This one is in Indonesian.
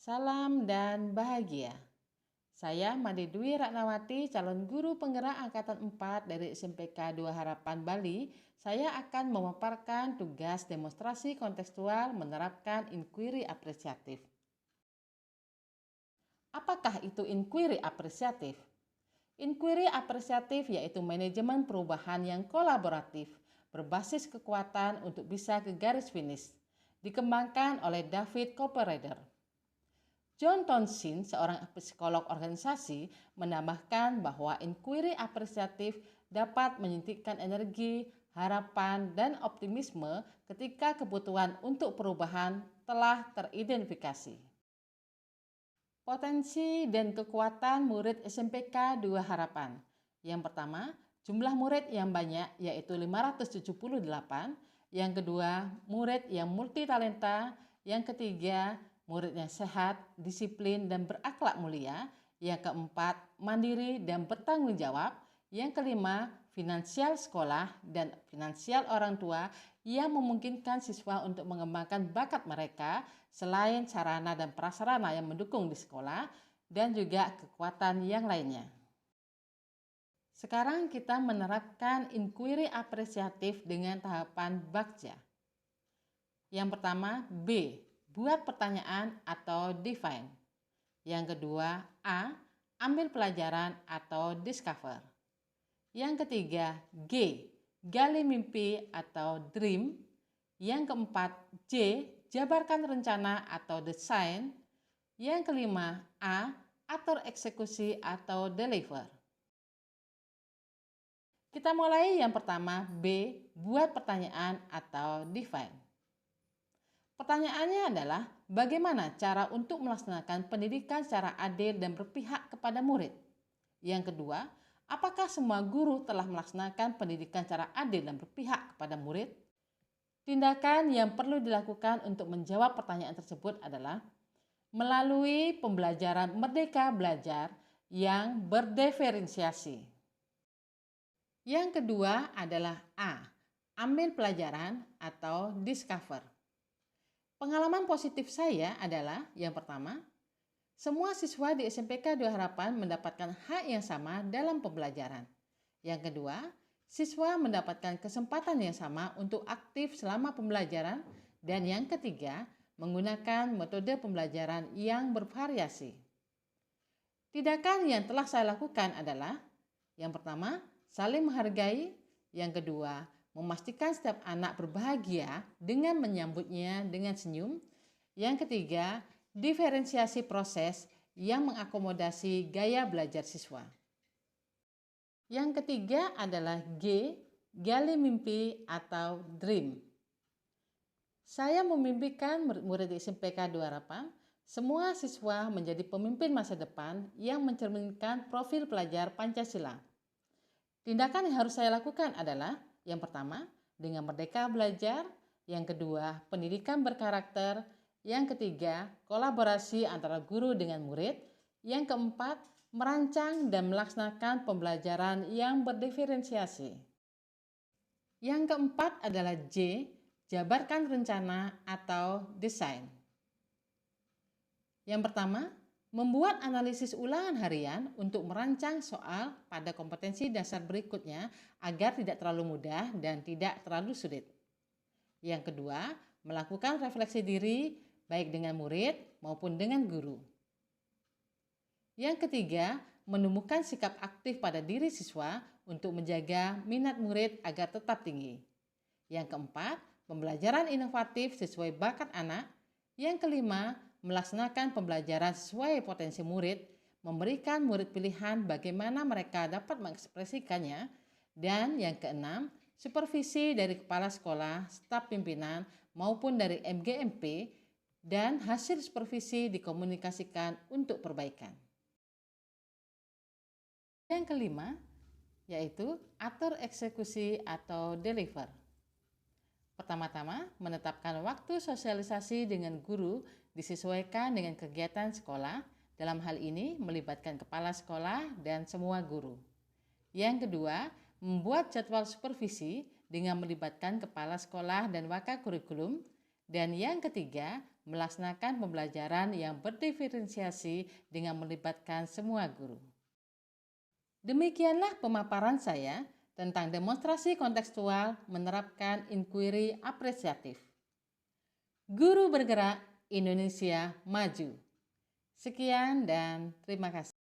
Salam dan bahagia. Saya Made Dwi Ratnawati, calon guru penggerak Angkatan 4 dari SMPK 2 Harapan Bali. Saya akan memaparkan tugas demonstrasi kontekstual menerapkan inquiry apresiatif. Apakah itu inquiry apresiatif? Inquiry apresiatif yaitu manajemen perubahan yang kolaboratif, berbasis kekuatan untuk bisa ke garis finish, dikembangkan oleh David Coppereder. John Townsend, seorang psikolog organisasi, menambahkan bahwa inquiry apresiatif dapat menyuntikkan energi, harapan, dan optimisme ketika kebutuhan untuk perubahan telah teridentifikasi. Potensi dan kekuatan murid SMPK 2 Harapan. Yang pertama, jumlah murid yang banyak yaitu 578. Yang kedua, murid yang multitalenta. Yang ketiga, murid yang sehat, disiplin, dan berakhlak mulia. Yang keempat, mandiri dan bertanggung jawab. Yang kelima, finansial sekolah dan finansial orang tua yang memungkinkan siswa untuk mengembangkan bakat mereka selain sarana dan prasarana yang mendukung di sekolah dan juga kekuatan yang lainnya. Sekarang kita menerapkan inquiry apresiatif dengan tahapan Bagja. Yang pertama, B. Buat pertanyaan atau define. Yang kedua, A. Ambil pelajaran atau discover. Yang ketiga, G. Gali mimpi atau dream. Yang keempat, J. Jabarkan rencana atau design. Yang kelima, A. Atur eksekusi atau deliver. Kita mulai yang pertama, B. Buat pertanyaan atau define. Pertanyaannya adalah, bagaimana cara untuk melaksanakan pendidikan secara adil dan berpihak kepada murid? Yang kedua, apakah semua guru telah melaksanakan pendidikan secara adil dan berpihak kepada murid? Tindakan yang perlu dilakukan untuk menjawab pertanyaan tersebut adalah melalui pembelajaran Merdeka Belajar yang berdiferensiasi. Yang kedua adalah A. Ambil pelajaran atau discover. Pengalaman positif saya adalah yang pertama, semua siswa di SMPK 2 Harapan mendapatkan hak yang sama dalam pembelajaran. Yang kedua, siswa mendapatkan kesempatan yang sama untuk aktif selama pembelajaran. Dan yang ketiga, menggunakan metode pembelajaran yang bervariasi. Tindakan yang telah saya lakukan adalah, yang pertama, saling menghargai. Yang kedua, memastikan setiap anak berbahagia dengan menyambutnya dengan senyum. Yang ketiga, diferensiasi proses yang mengakomodasi gaya belajar siswa. Yang ketiga adalah G. Gali mimpi atau dream. Saya memimpikan murid-murid di SMPK 2 Harapan, semua siswa menjadi pemimpin masa depan yang mencerminkan profil pelajar Pancasila. Tindakan yang harus saya lakukan adalah, yang pertama, dengan merdeka belajar. Yang kedua, pendidikan berkarakter. Yang ketiga, kolaborasi antara guru dengan murid. Yang keempat, merancang dan melaksanakan pembelajaran yang berdiferensiasi. Yang keempat adalah J. Jabarkan rencana atau desain. Yang pertama, membuat analisis ulangan harian untuk merancang soal pada kompetensi dasar berikutnya agar tidak terlalu mudah dan tidak terlalu sulit. Yang kedua, melakukan refleksi diri baik dengan murid maupun dengan guru. Yang ketiga, menumbuhkan sikap aktif pada diri siswa untuk menjaga minat murid agar tetap tinggi. Yang keempat, pembelajaran inovatif sesuai bakat anak. Yang kelima, melaksanakan pembelajaran sesuai potensi murid, memberikan murid pilihan bagaimana mereka dapat mengekspresikannya. Dan yang keenam, supervisi dari kepala sekolah, staf pimpinan, maupun dari MGMP, dan hasil supervisi dikomunikasikan untuk perbaikan. Yang kelima, yaitu atur eksekusi atau deliver. Pertama-tama, menetapkan waktu sosialisasi dengan guru disesuaikan dengan kegiatan sekolah. Dalam hal ini melibatkan kepala sekolah dan semua guru. Yang kedua, membuat jadwal supervisi dengan melibatkan kepala sekolah dan wakil kurikulum. Dan yang ketiga, melaksanakan pembelajaran yang berdiferensiasi dengan melibatkan semua guru. Demikianlah pemaparan saya tentang demonstrasi kontekstual menerapkan inquiry apresiatif. Guru bergerak, Indonesia maju. Sekian dan terima kasih.